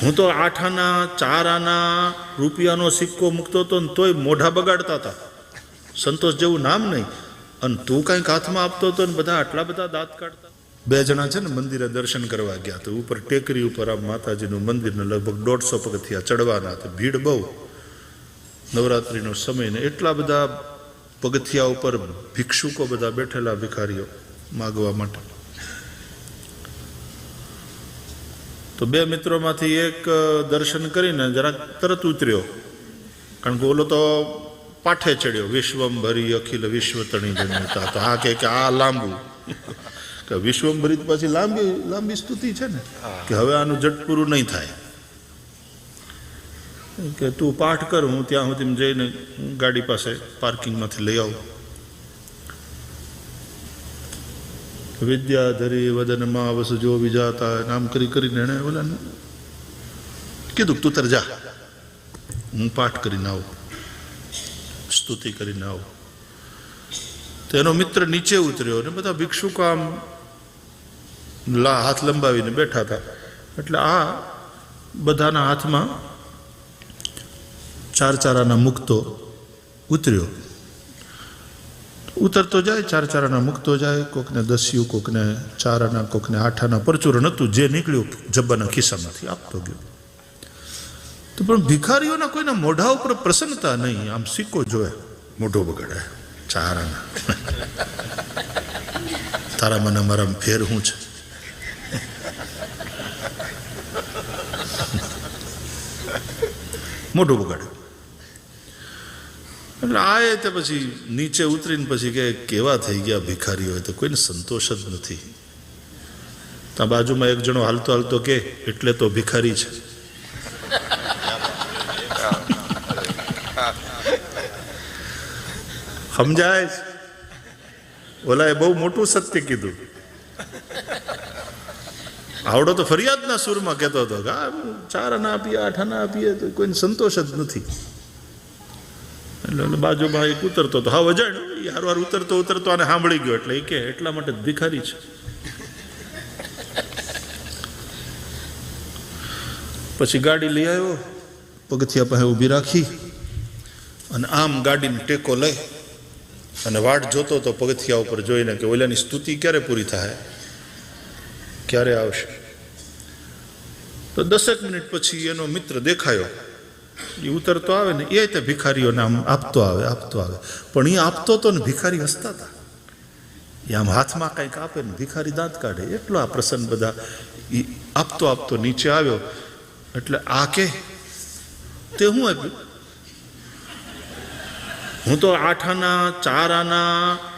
હું તો 8 આના 4 આના રૂપિયાનો સિક્કો મૂકતો હતો ને તોય મોઢા બગાડતા હતા, સંતોષ જેવું નામ નહીં. અને તું કંઈક હાથમાં આપતો હતો ને બધા આટલા બધા દાંત કાઢતા. 2 જણા છે ને મંદિરે દર્શન કરવા ગયા તો ઉપર ટેકરી ઉપર આ માતાજીનું મંદિરને લગભગ 150 પગથિયા ચડવાના હતા. ભીડ બહુ, નવરાત્રિનો સમય ને એટલા બધા પગથિયા ઉપર ભિક્ષુકો બધા બેઠેલા, ભિખારીઓ માગવા માટે. તો 2 મિત્રોમાંથી એક દર્શન કરીને જરાક તરત ઉતર્યો, કારણ કે ઓલો તો પાઠે ચડ્યો, વિશ્વંભરી અખિલ વિશ્વ તણી જન્મતા. તો આ કે આ લાંબુ કે વિશ્વંભરી પછી લાંબી સ્તુતિ છે ને, કે હવે આનું જટ પૂરું નહીં થાય, કે તું પાઠ કર, હું ત્યાં સુધી જઈને ગાડી પાસે પાર્કિંગમાંથી લઈ આવું. વિદ્યાધરી વદનમાં વસજો વિજાતા નામ કરીને એણે ઓલાને કીધું તું તર જા, હું પાઠ કરીને આવું, સ્તુતિ કરીને આવું. તેનો મિત્ર નીચે ઉતર્યો ને બધા ભિક્ષુકો આમ હાથ લંબાવીને બેઠા હતા. એટલે આ બધાના હાથમાં 4 આના મૂકતો ઉતર્યો. ઉતરતો જાય, 4 આના મૂકતો જાય, કોકને 10, કોકને 4 આના, કોકને 8 આના પરચુરણ હતું, જે નીકળ્યું જબ્બાના ખિસ્સામાંથી આપતો ગયો. તો પણ ભિખારીઓના કોઈના મોઢા ઉપર પ્રસન્નતા નહીં. આમ સિક્કો જોવે, મોઢો બગાડે. 4 આના તારા મને મારા ફેર શું છે? મોઢું બગાડે. એટલે આ તે પછી નીચે ઉતરીને પછી કે કેવા થઈ ગયા ભિખારીઓ, તો કોઈને સંતોષ જ નથી. ત્યાં બાજુમાં એક જણો હાલતો હાલતો કે એટલે તો ભિખારી છે. સમજાય? ઓલા એ બહુ મોટું સત્ય કીધું. આવડો તો ફરિયાદના સૂરમાં કહેતો હતો કે 4 આના આપીએ, 8 આના આપીએ, તો કોઈને સંતોષ જ નથી. એટલે બાજુમાં એક ઉતરતો તો હા વજાણ હારવાર ઉતરતો આને સાંભળી ગયો, એટલે એ કે એટલા માટે ભિખારી છે. પછી ગાડી લઈ આવ્યો, પગથિયા પાસે ઊભી રાખી અને આમ ગાડીને ટેકો લઈ અને વાટ જોતો તો પગથિયા ઉપર જોઈને કે ઓલાની સ્તુતિ ક્યારે પૂરી થાય, ક્યારે આવશે. તો 10 મિનિટ પછી એનો મિત્ર દેખાયો. એ ઉતરતો આવે ને એ તે ભિખારીઓને આમ આપતો આવે. પણ એ આપતો તો ને ભિખારી હસતા હતા. એ આમ હાથમાં કંઈક આપે ને ભિખારી દાંત કાઢે. એટલો આ પ્રસંગ બધા એ આપતો નીચે આવ્યો. એટલે આ કે તે હું આપ્યું? હું તો 8 આના 4 આના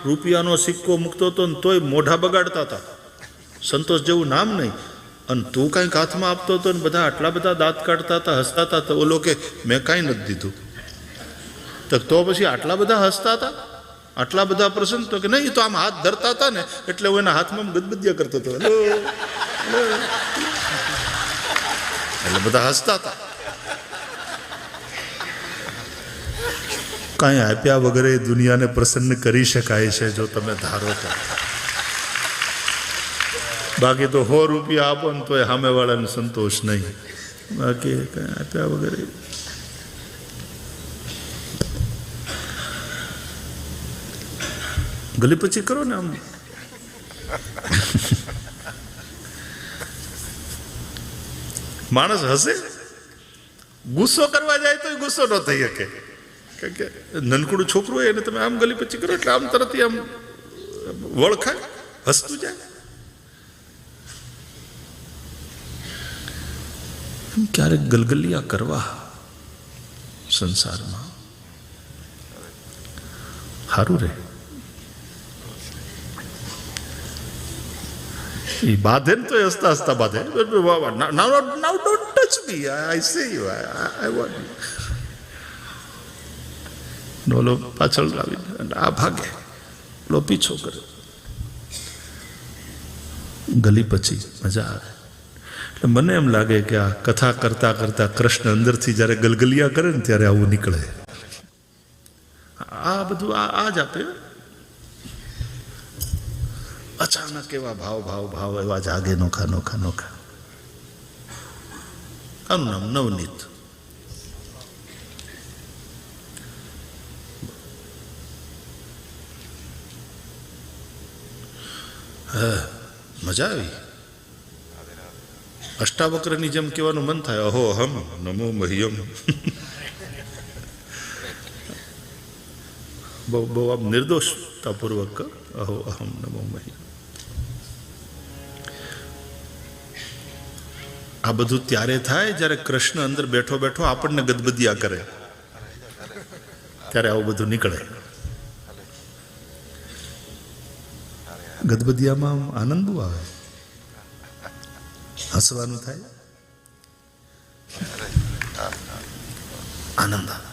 રૂપિયાનો સિક્કો મૂકતો હતો ને તોય મોઢા બગાડતા હતા, સંતોષ જેવું નામ નહીં. અને તું કાંઈક હાથમાં આપતો હતો ને બધા આટલા બધા દાંત કાઢતા હતા, હસતા હતા. તો ઓલો કે મેં કાંઈ નથી દીધું. તો પછી આટલા બધા હસતા હતા, આટલા બધા પ્રસન્ન? તો કે નહીં, તો આમ હાથ ધરતા હતા ને એટલે હું એના હાથમાં ગદબદિયા કરતો હતો, એટલે બધા હસતા હતા. કાંઈ આપ્યા વગર દુનિયાને પ્રસન્ન કરી શકાય છે જો તમે ધારો તો. બાકી તો 100 રૂપિયા આપો ને તોય સામેવાળાને સંતોષ નહીં. બાકી કાંઈ આપ્યા વગર ગલી પછી કરો ને આમ. માણસ હશે, ગુસ્સો કરવા જાય તો ગુસ્સો ન થઈ શકે. કારણ કે નનકડું છોકરું હોય એને તમે આમ ગલી પછી કરો એટલે આમ તરત આમ વળખાય, હસતું જાય. ક્યારેક ગલગલિયા કરવા સંસારમાં સારું રહે. એ બાંધે ને તો હસતા હસતા બાંધે. નાઉ ડોન્ટ ટચ મી, આઈ સે યુ, આઈ વોન્ટ. ઓલો પાછળ આવી આ ભાગે, ઓલો પીછો કરે. ગલી પછી મજા આવે. એટલે મને એમ લાગે કે આ કથા કરતા કરતા કૃષ્ણ અંદરથી જ્યારે ગલગલિયા કરે ને ત્યારે આવું નીકળે. આ બધું આ જ આપે. અચાનક એવા ભાવ એવા જાગે, નોખા. આનું નામ નવનીત. મજા આવી. અષ્ટાવક્રની જેમ કહેવાનું મન થાય, અહો અહમ નમો મહ્યમ. બહુ આમ નિર્દોષતાપૂર્વક અહો અહમ નમો મહ્યમ. આ બધું ત્યારે થાય જ્યારે કૃષ્ણ અંદર બેઠો બેઠો આપણને ગદબદિયા કરે, ત્યારે આવું બધું નીકળે. ગદબદિયામાં આનંદ બહુ આવે, હસવાનું થાય, આનંદ આવે.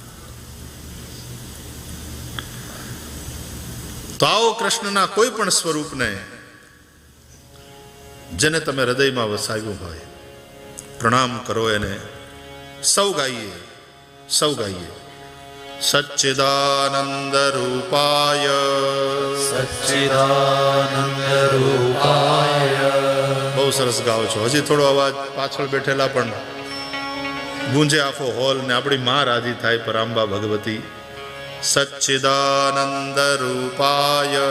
તો આવો કૃષ્ણના કોઈ પણ સ્વરૂપને જેને તમે હૃદયમાં વસાવ્યું હોય, પ્રણામ કરો એને. સૌ ગાઈએ, સૌ ગાઈએ. સચ્ચિદાનંદ રૂપાય, સચ્ચિદાનંદ રૂપાય. બહુ સરસ ગાઓ છો. હજી થોડો અવાજ પાછળ બેઠેલા પણ ગુંજે આખો હોલ ને આપણી માં રાજી થાય પરાંબા ભગવતી. સચ્ચિદાનંદ રૂપાય,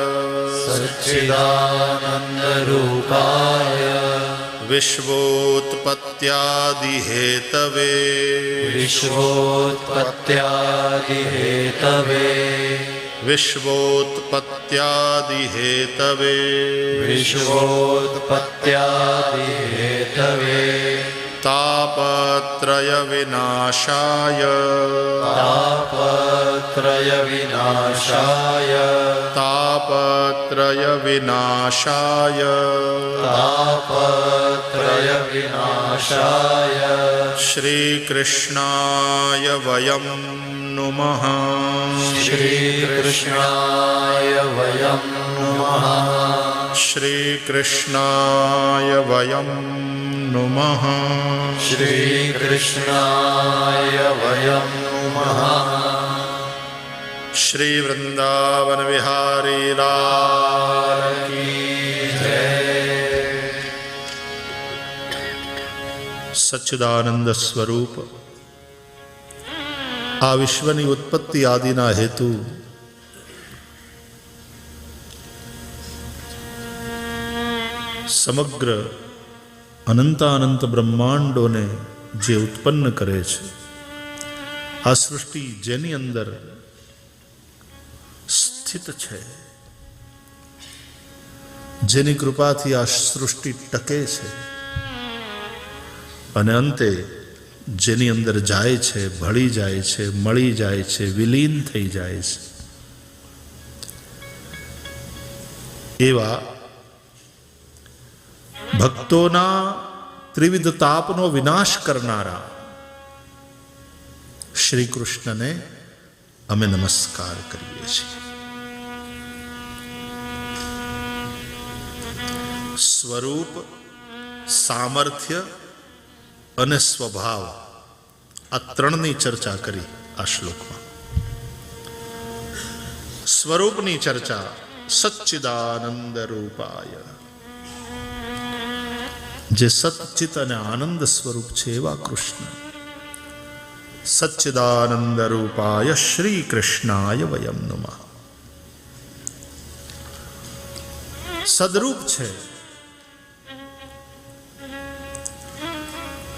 સચ્ચિદાનંદ રૂપાય. વિશ્વોત્પત્યાદિ હેતવે, વિશ્વોત્પત્યાદિ હેતવે, વિશ્વોત્પત્યાદિ હેતવે, વિશ્વોત્પત્યાદિ હેતવે. તાપત્રય વિનાશાય, તાપત્રય વિનાશાય, તાપત્રય વિનાશાય, તાપત્રય વિનાશાય. શ્રી કૃષ્ણાય વયમ નુમઃ, શ્રી કૃષ્ણાય વયં નમઃ, શ્રી કૃષ્ણાય વયમ નુમઃ, શ્રી કૃષ્ણાય વયં નમઃ. શ્રી વૃંદાવન વિહારી લાલ કી જય. સચ્ચિદાનંદ સ્વરૂપ આ વિશ્વની ઉત્પત્તિ આદિના હેતુ સમગ્ર અનંતાનંત બ્રહ્માંડોને જે ઉત્પન્ન કરે છે, આ સૃષ્ટિ જેની અંદર સ્થિત છે, જેની કૃપાથી આ સૃષ્ટિ ટકે છે અને અંતે જેની અંદર જાય છે, ભળી જાય છે, મળી જાય છે, વિલીન થઈ જાય છે, એવા ભક્તોના ત્રિવિધ તાપનો વિનાશ કરનારા શ્રી કૃષ્ણને અમે નમસ્કાર કરીએ છીએ. સ્વરૂપ, સામર્થ્ય અને સ્વભાવ આ ત્રણની ચર્ચા કરી આ શ્લોકમાં. સ્વરૂપની ચર્ચા સચ્ચિદાનંદ રૂપાય, જે સચ્ચિત અને આનંદ સ્વરૂપ છે એવા કૃષ્ણ. સચ્ચિદાનંદ રૂપાય શ્રી કૃષ્ણાય વયમ નમઃ. સદરૂપ છે,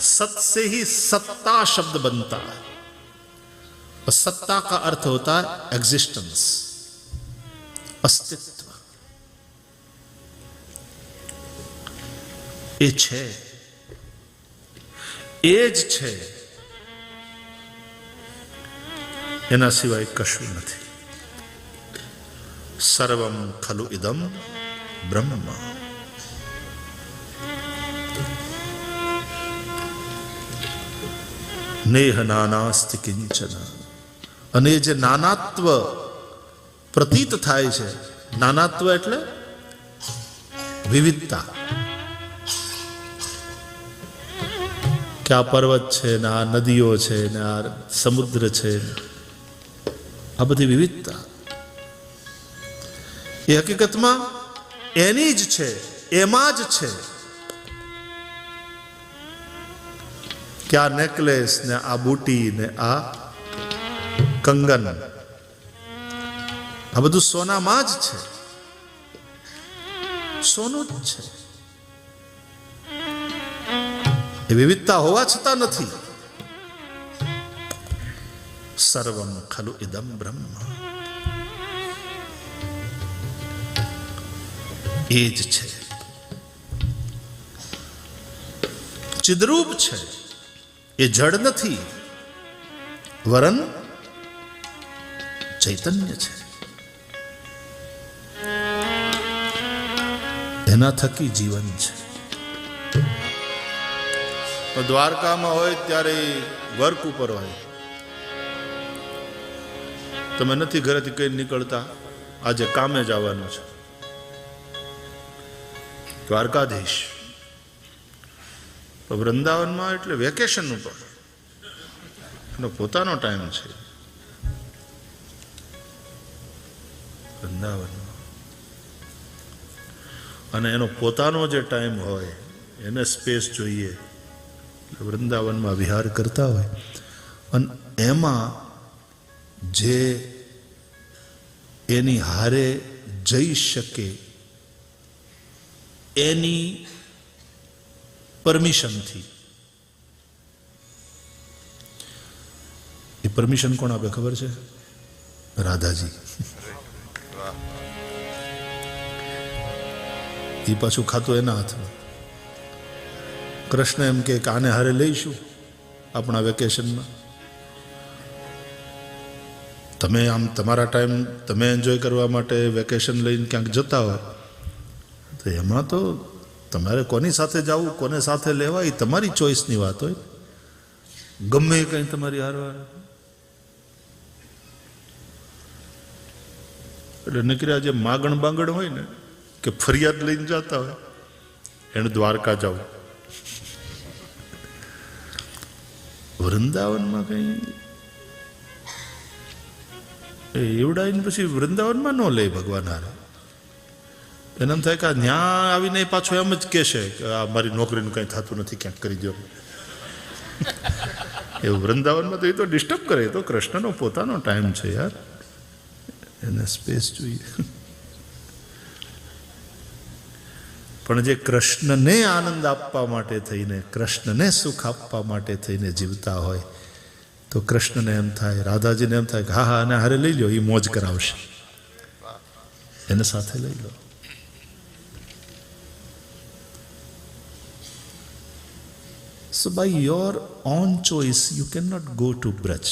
सत से ही सत्ता शब्द बनता है. और सत्ता का अर्थ होता है एग्जिस्टेंस, अस्तित्व. એ છે, એ જ છે, એના સિવાય કશું નથી. સર્વમ ખલુ ઇદમ બ્રહ્મ. નેહ નાનાસ્તિ કિંચન. અને જે નાનાત્વ પ્રતીત થાય છે, નાનાત્વ એટલે વિવિધતા, કે આ પર્વત છે ને આ નદીઓ છે ને આ સમુદ્ર છે, આ બધી વિવિધતા એ હકીકતમાં એની જ છે, એમાં જ છે. કે આ નેકલેસ ને આ બુટી ને આ કંગન આ બધું સોનામાં જ છે, સોનું જ છે. એ વિવિધતા હોવા છતાં નથી. સર્વમ ખલુ ઇદમ બ્રહ્મ, એ જ છે, ચિદ્રૂપ છે, એ જડ નથી, વરન ચૈતન્ય છે. એના થકી જીવન છે. દ્વારકામાં હોય ત્યારે વર્ક ઉપર હોય. તમે નથી ઘરેથી કઈ નીકળતા, આજે કામે જવાનું છે. દ્વારકાધીશ વૃંદાવનમાં એટલે વેકેશન ઉપર એનો પોતાનો ટાઈમ છે. વૃંદાવનમાં અને એનો પોતાનો જે ટાઈમ હોય, એને સ્પેસ જોઈએ. વૃંદાવનમાં વિહાર કરતા હોય અને એમાં જે એની હારે જઈ શકે એની પરમિશનથી. એ પરમિશન કોણ આપે ખબર છે? રાધાજી. એ પાછું ખાતું એના હાથમાં. કૃષ્ણ એમ કે આને હારે લઈશું આપણા વેકેશનમાં. તમે આમ તમારા ટાઈમ તમે એન્જોય કરવા માટે વેકેશન લઈને ક્યાંક જતા હોય તો એમાં તો તમારે કોની સાથે જવું, કોને સાથે લેવા, એ તમારી ચોઈસની વાત હોય. ગમે એ કંઈ તમારી હારવાર. એટલે નીકળ્યા જે માગણ બાંગણ હોય ને, કે ફરિયાદ લઈને જતા હોય, એને દ્વારકા જવું. વૃંદાવનમાં કઈ એવડાઈને પછી વૃંદાવનમાં ન લે ભગવાન હારે. એને એમ થાય કે ન્યા આવીને પાછો એમ જ કહેશે કે આ મારી નોકરીનું કંઈ થતું નથી, ક્યાંક કરી દો. એવું વૃંદાવનમાં તો એ તો ડિસ્ટર્બ કરે. તો કૃષ્ણનો પોતાનો ટાઈમ છે યાર, એને સ્પેસ જોઈએ. પણ જે કૃષ્ણને આનંદ આપવા માટે થઈને, કૃષ્ણને સુખ આપવા માટે થઈને જીવતા હોય તો કૃષ્ણને એમ થાય, રાધાજીને એમ થાય કે હા હા, અને હારે લઈ લો, એ મોજ કરાવશે, એને સાથે લઈ લો. So by your own choice you cannot go to Braj.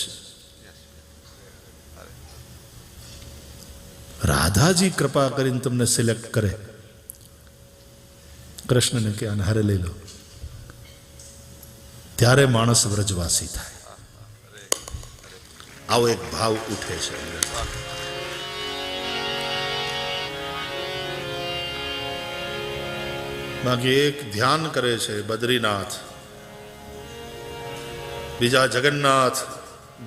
Radhaji કૃપા કરીને તમને સિલેક્ટ કરે, કૃષ્ણને કે આને હારે લઈ લો, ત્યારે માણસ વ્રજવાસી થાય. આવો એક ભાવ ઉઠે છે. બાકી એક ધ્યાન કરે છે બદ્રીનાથ, બીજા જગન્નાથ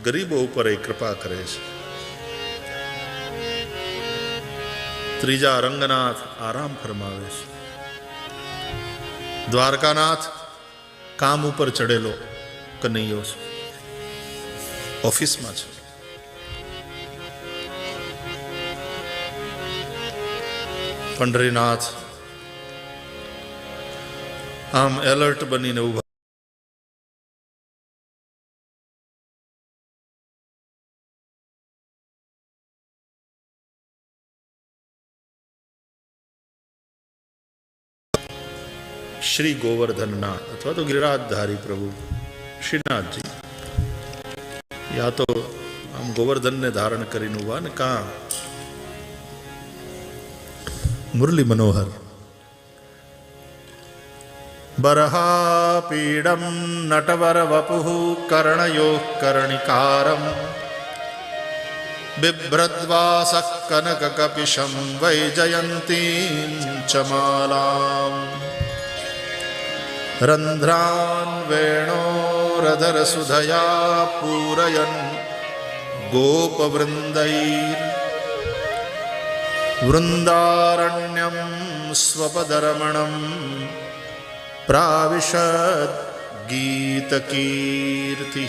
ગરીબો ઉપર એ કૃપા કરે છે, ત્રીજા રંગનાથ આરામ ફરમાવે છે, દ્વારકાનાથ કામ ઉપર ચડેલો કનૈયો છે, ઓફિસમાં છે. પંઢરીનાથ આમ એલર્ટ બનીને ઉભા. શ્રી ગોવર્ધનનાથ અથવા તો ગિરિરાજધારી પ્રભુ શ્રીનાથજી, યા તો આમ ગોવર્ધનને ધારણ કરીને ઉભા ને કાં મુરલી મનોહર. બરહાપીડમ નટવર વપુઃ કર્ણયો કર્ણિકારમ બિભ્રદ્વાસઃ કનક કપિશમ વૈજયંતીં ચ માલામ રંધ્રાન વેણોરધર સુધયા પૂરયન ગોપવૃંદૈર વૃંદારણ્યમ સ્વપદરમણમ પ્રાવિશદ ગીત કીર્તિ.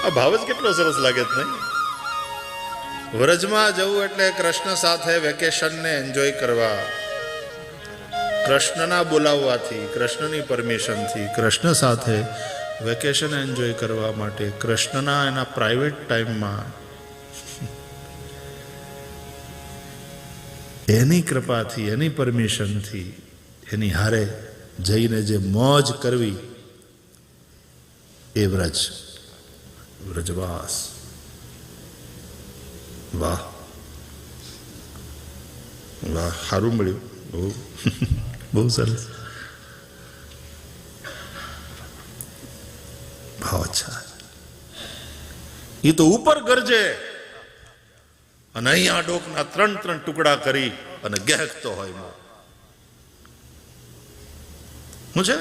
આ ભાવ જ કેટલો સરસ લાગે છે નહીં? વ્રજમાં જવું એટલે કૃષ્ણ સાથે વેકેશનને એન્જોય કરવા, કૃષ્ણના બોલાવવાથી, કૃષ્ણની પરમિશનથી કૃષ્ણ સાથે વેકેશન એન્જોય કરવા માટે, કૃષ્ણના એના પ્રાઇવેટ ટાઈમમાં એની કૃપાથી, એની પરમિશનથી એની હારે જઈને જે મોજ કરવી એ વ્રજ, વ્રજવાસ. વાહ વાહ, સારું મળ્યું, બહુ બહુ સરસ, ભાવ અચ્છા. એ તો ઉપર ગરજે અને અહીંયા ડોકના 3 ટુકડા કરી અને ગહેકતો હોય. શું છે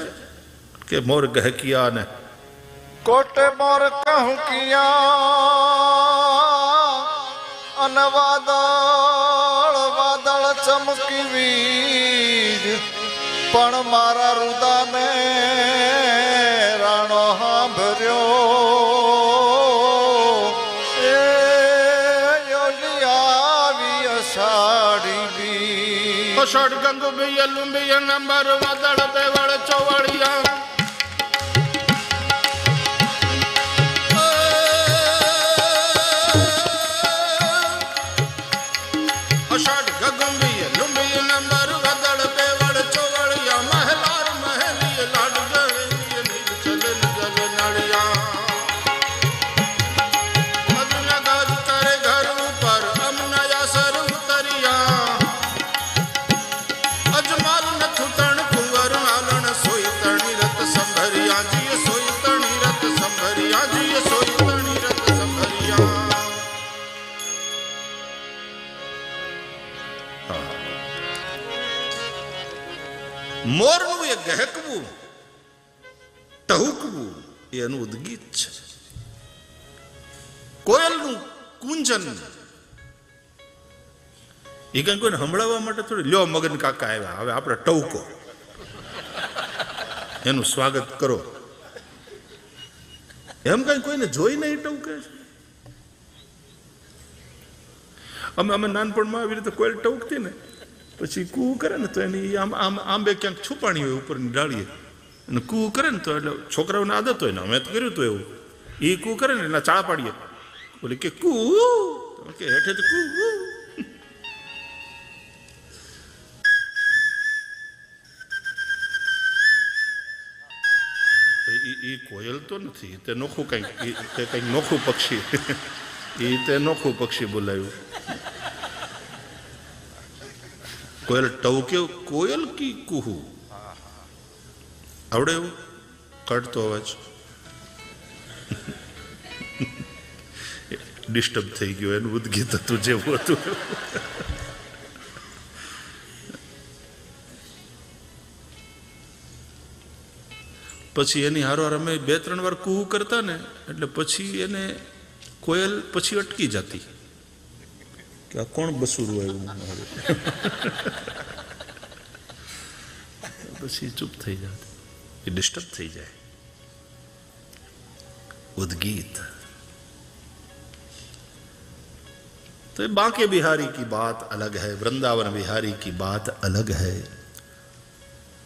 કે મોર ગહેકિયા ને કોટે મોર કહું કિયા અન વાદળ વાદળ ચમકી વીજ, પણ મારા રુદાને રાણો સાંભળ્યો. એ યોલી આવી અષાઢી બી, અષાઢ ગંગુ બિય લુંબિય નંબર વાદળ બેવળ ચોવડિયા. અષાઢ ગગુંબિય લુંબિય નંબર વાદળ બેવળ ચોવડિયા. મહેલાર મહેલીય લાડ ગરેલીય નીર ચલન જલ નળિયા. મધુના ગાજ કરે ઘર ઉપર અમનયા સર ઉતરિયા. અજમાલ નથુ તણ કુંવર આલણ સોય તણી રત સંભરિયા. જીય સોય તણી રત સંભરિયા. જીય સોય તણી રત સંભરિયા. મોરનું એ ગહેકવું, ટહુકવું એ એનું ઉદ્ગીત છે. કોયલનું કુંજન એ કઈ કોઈને સંભળાવવા માટે થોડી, લ્યો મગન કાકા આવ્યા, હવે આપણે ટહુકો, એનું સ્વાગત કરો, એમ કઈ કોઈને જોઈને એ ટહુકે છે. અમે નાનપણમાં આવી રીતે કોયલ ટહુકતી ને, પછી કૂ કરે ને તો એની આંબે ક્યાંક છુપાણી હોય ઉપરની ડાળીએ, અને કૂ કરે ને તો એટલે છોકરાઓને આદત હોય ને, અમે તો કર્યું હતું એવું, એ કૂ કરે ને એના ચાળા પાડીએ, બોલે કે કૂ, કે હેઠે તો કૂ. એ કોયલ તો નથી, તે નોખું કંઈક, તે કંઈક નોખું પક્ષી, એ તે નોખું પક્ષી બોલાયું. કોયલ ટવકે, કોયલ કી કુહુ, આવડે એવું કાઢતો અવાજ. ડિસ્ટર્બ થઈ ગયો, એનું ઉદ્ગીત હતું જેવું હતું. પછી એની હારવાર અમે 2-3 વાર કુહુ કરતા ને, એટલે પછી એને કોયલ પછી અટકી જતી કે આ કોણ બસુરું આવ્યું, પછી ચૂપ થઈ જાય, એ ડિસ્ટર્બ થઈ જાય. ઉદ્ગીત તો बांके बिहारी की बात अलग है, वृंदावन बिहारी की बात अलग है.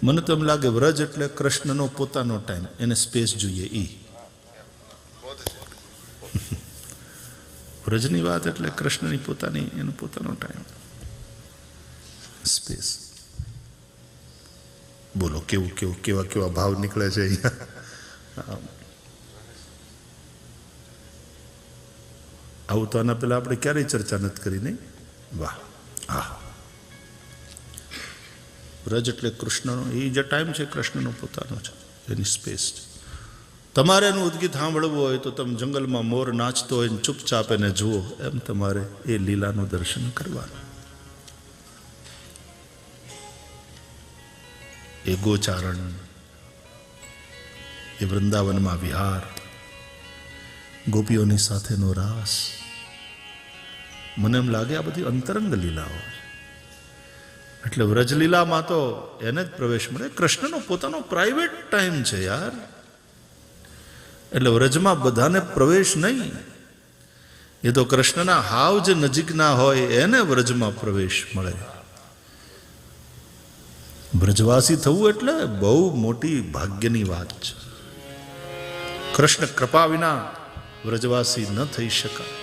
મને તો એમ લાગે વ્રજ એટલે કૃષ્ણનો પોતાનો ટાઈમ, એને સ્પેસ જોઈએ. વ્રજની વાત એટલે કૃષ્ણની પોતાની, એનો પોતાનો ટાઈમ, સ્પેસ. બોલો કેવું કેવું કેવા કેવા ભાવ નીકળે છે અહીંયા. આવું તો આના પહેલા આપણે ક્યારેય ચર્ચા નથી કરી, નહીં? વાહ, હા. વ્રજ એટલે કૃષ્ણનો એ જે ટાઈમ છે, કૃષ્ણનો પોતાનો છે, એની સ્પેસ છે. તમારે એનું ઉદ્ગીત સાંભળવું હોય તો તમે જંગલમાં મોર નાચતો હોય ને ચૂપચાપ એને જુઓ, એમ તમારે એ લીલાનું દર્શન કરવાનું. એ ગોચારણ, એ વૃંદાવનમાં વિહાર, ગોપીઓની સાથેનો રાસ, મને એમ લાગે આ બધી અંતરંગ લીલાઓ છે. એટલે વ્રજલીલામાં તો એને જ પ્રવેશ મળે. કૃષ્ણનો પોતાનો પ્રાઇવેટ ટાઈમ છે યાર. એટલે વ્રજમાં બધાને પ્રવેશ નહીં. એ તો કૃષ્ણના હાવ જે નજીકના હોય એને વ્રજમાં પ્રવેશ મળે. વ્રજવાસી થવું એટલે બહુ મોટી ભાગ્યની વાત છે. કૃષ્ણ કૃપા વિના વ્રજવાસી ન થઈ શકાય.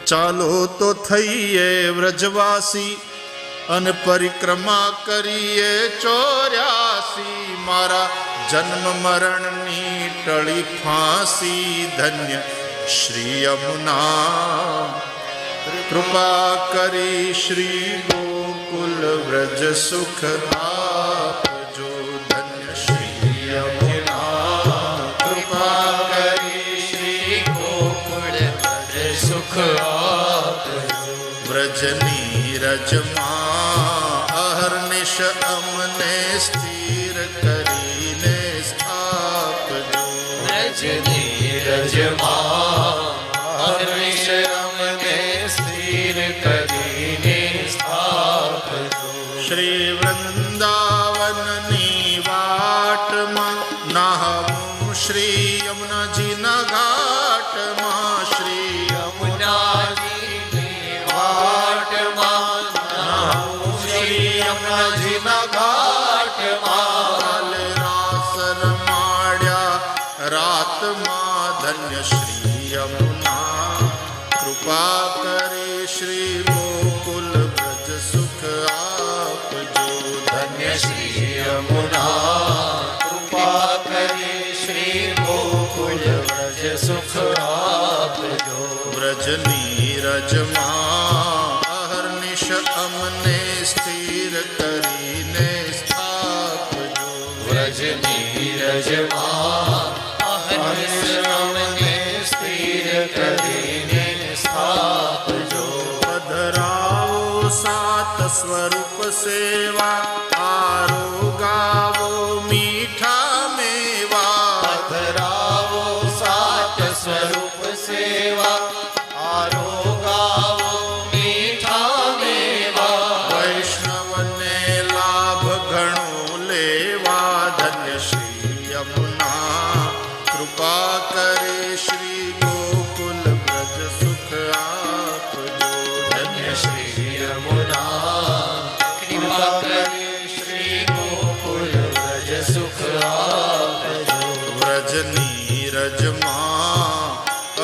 ચાલો તો થઈએ વ્રજવાસી અને પરિક્રમા કરીએ 84. મારા જન્મ મરણની ટળી ફાંસી, ધન્ય શ્રી યમુના કૃપા કરી શ્રી ગોકુલ વ્રજ સુખ આપજો. ધન્ય શ્રી યમુના કૃપા કરી શ્રી ગોકુલ વ્રજ સુખ આપજો. વ્રજની રજમાં અહર્નિશ અમને સ્થિર કરીને સ્થાપજો. વ્રજની રજમાં અહર્નિશ અમને સ્થિર કરીને સ્થાપજો. શ્રી વૃંદાવનની વાટમાં નાહવું શ્રી યમુનાજીના ઘાટમાં. શ્રી યમુનાજીની વાટમાં નાહવું શ્રી યમુનાજીના ઘાટમાં. રાસ રમાડ્યા રાતમાં, ધન્ય શ્રી યમુના કૃપા કરે શ્રી ગોકુલ વ્રજ સુખ આપજો. ધન્ય શ્રી યમુના કૃપા કરી શ્રી ગોકુલ વ્રજ સુખ આપજો. વ્રજની રજમાં અહર્નિશ અમને સ્થિર કરીને સ્થાપજો. વ્રજની રજમાં અહર્નિશ અમને સ્થિર કરીને સ્થાપજો. પધરાવો સાત સ્વરૂપ સેવા, આરોગાવો મીઠા મેવા. પધરાવો સાત સ્વરૂપ સેવા, આરોગાવો મીઠા મેવા. વૈષ્ણવને લાભ ઘણો લેવા, ધન્ય શ્રી યમુના કૃપા કરે શ્રી ગોકુલ વ્રજ સુખ આપજો. ધન્ય શ્રી યમુના કૃપા કરે શ્રી ગોકુલ વ્રજ સુખ આપજો. વ્રજની રજમાં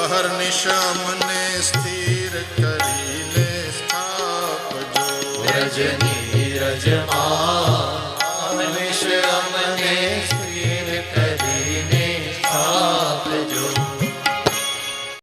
અહર્નિશ અમને સ્થિર કરીને સ્થાપજો. વ્રજની રજમાં અહર્નિશ